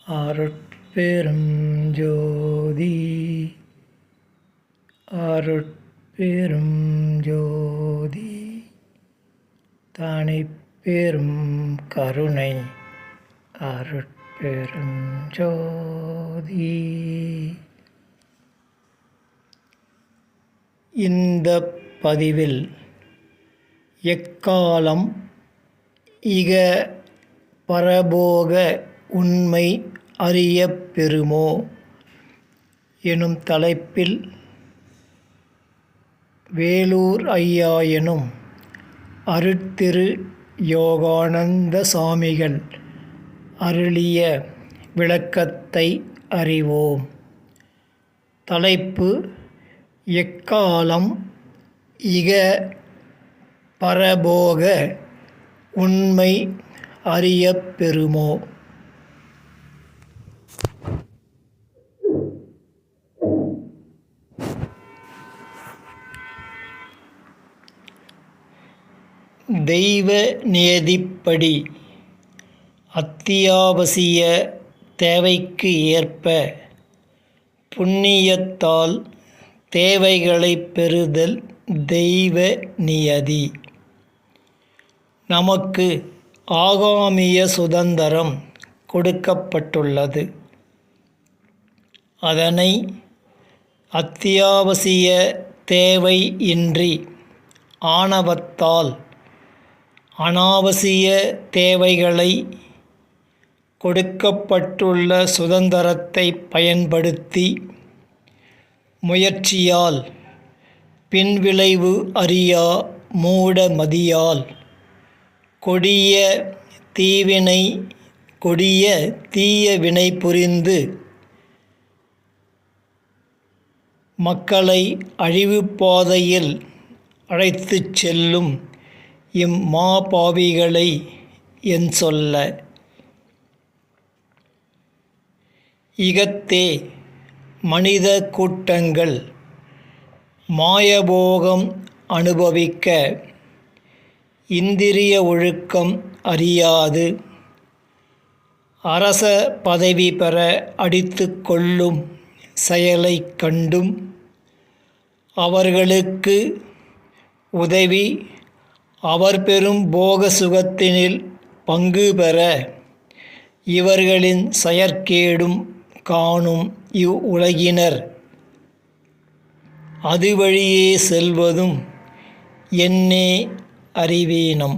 அருட்பெரும் ஜோதி அருட்பெரும் ஜோதி தனிப்பெரும் கருணை அருட்பெரும் ஜோதி. இந்த பதிவில் எக்காலம் இக பரபோக உண்மை அறியப் பெறுமோ எனும் தலைப்பில் வேலூர் ஐயா எனும் அருட்திரு யோகானந்த சாமிகள் அருளிய விளக்கத்தை அறிவோம். தலைப்பு: எக்காலம் இக பரபோக உண்மை அறியப் பெறுமோ. தெய்வ நியதிப்படி அத்தியாவசிய தேவைக்கு ஏற்ப புண்ணியத்தால் தேவைகளைப் பெறுதல் தெய்வ நியதி. நமக்கு ஆகாமிய சுதந்திரம் கொடுக்கப்பட்டுள்ளது. அதனை அத்தியாவசிய தேவை இன்றி ஆணவத்தால் அனாவசிய தேவைகளை கொடுக்கப்பட்டுள்ள சுதந்திரத்தை பயன்படுத்தி முயற்சியால் பின்விளைவு அறியா மூட மதியால் கொடிய தீய வினை புரிந்து மக்களை அழிவுப் பாதையில் அழைத்துச் செல்லும் இம்மாபாவிகளை என் சொல்ல. இகத்தே மனித கூட்டங்கள் மாயபோகம் அனுபவிக்க இந்திரிய ஒழுக்கம் அறியாது அரச பதவி பெற அடித்து கொள்ளும் செயலைக் கண்டும் அவர்களுக்கு உதவி அவர் பெறும் போக சுகத்தினில் பங்கு பெற இவர்களின் செயற்கேடும் காணும் இவ்வுலகினர் அது வழியே செல்வதும் என்னே அறிவீனம்.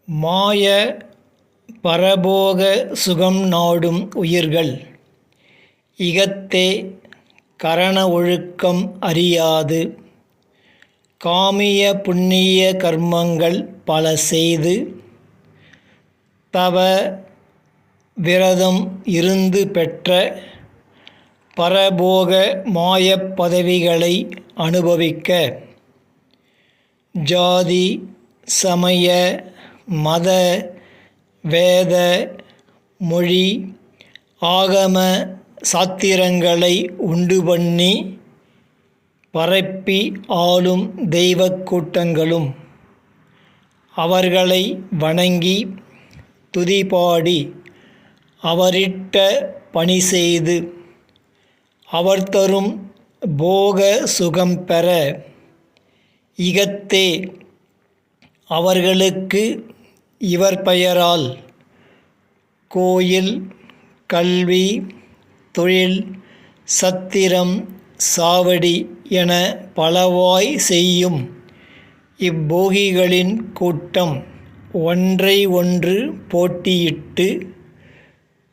மாய பரபோக சுகம் நாடும் உயிர்கள் இகத்தே கரண ஒழுக்கம் அறியாது காமிய புண்ணிய கர்மங்கள் பல செய்து தவ விரதம் இருந்து பெற்ற பரபோக மாயப் பதவிகளை அனுபவிக்க ஜாதி சமய மத வேத மொழி ஆகம சாத்திரங்களை உண்டு பண்ணி பரப்பி ஆளும் தெய்வக் கூட்டங்களும் அவர்களை வணங்கி துதிபாடி அவரிட்ட பணி செய்து அவர் தரும் போக சுகம் பெற இகத்தே அவர்களுக்கு இவர் பெயரால் கோயில் கல்வி தொழில் சத்திரம் சாவடி என பலவாய் செய்யும் இப்போகிகளின் கூட்டம் ஒன்றை ஒன்று போட்டியிட்டு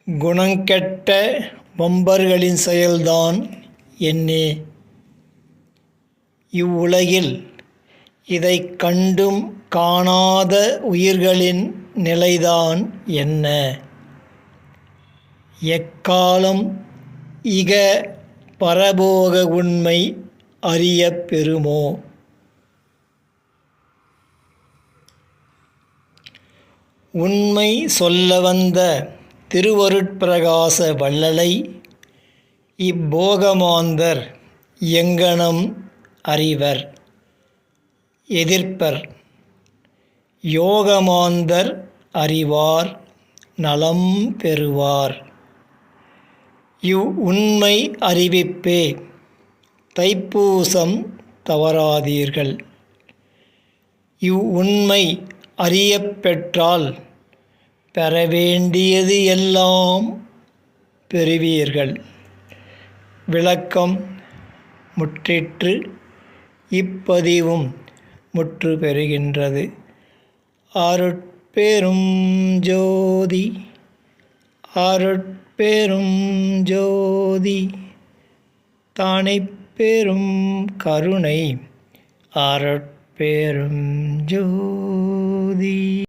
குணங்கெட்ட வம்பர்களின் செயல்தான் என்னே. இவ்வுலகில் இதை கண்டும் காணாத உயிர்களின் நிலைதான் என்ன. எக்காலம் இக பரபோக உண்மை அறியப் பெறுமோ. உண்மை சொல்ல வந்த திருவருட்பிரகாச வள்ளலை இப்போகமாந்தர் எங்கனம் அறிவர் எதிர்ப்பர். யோகமாந்தர் அறிவார் நலம் பெறுவார். உண்மை அறிவிப்பே தைப்பூசம் தவறாதீர்கள். உண்மை அறியப் பெற்றால் பெறவேண்டியது எல்லாம் பெறுவீர்கள். விளக்கம் முற்றிற்று. இப்பதிவும் முற்று பெறுகின்றது. அருட்பெரும் ஜோதி அருட்பெரும் ஜோதி தனிப்பெரும் கருணை அருட்பெரும் ஜோதி.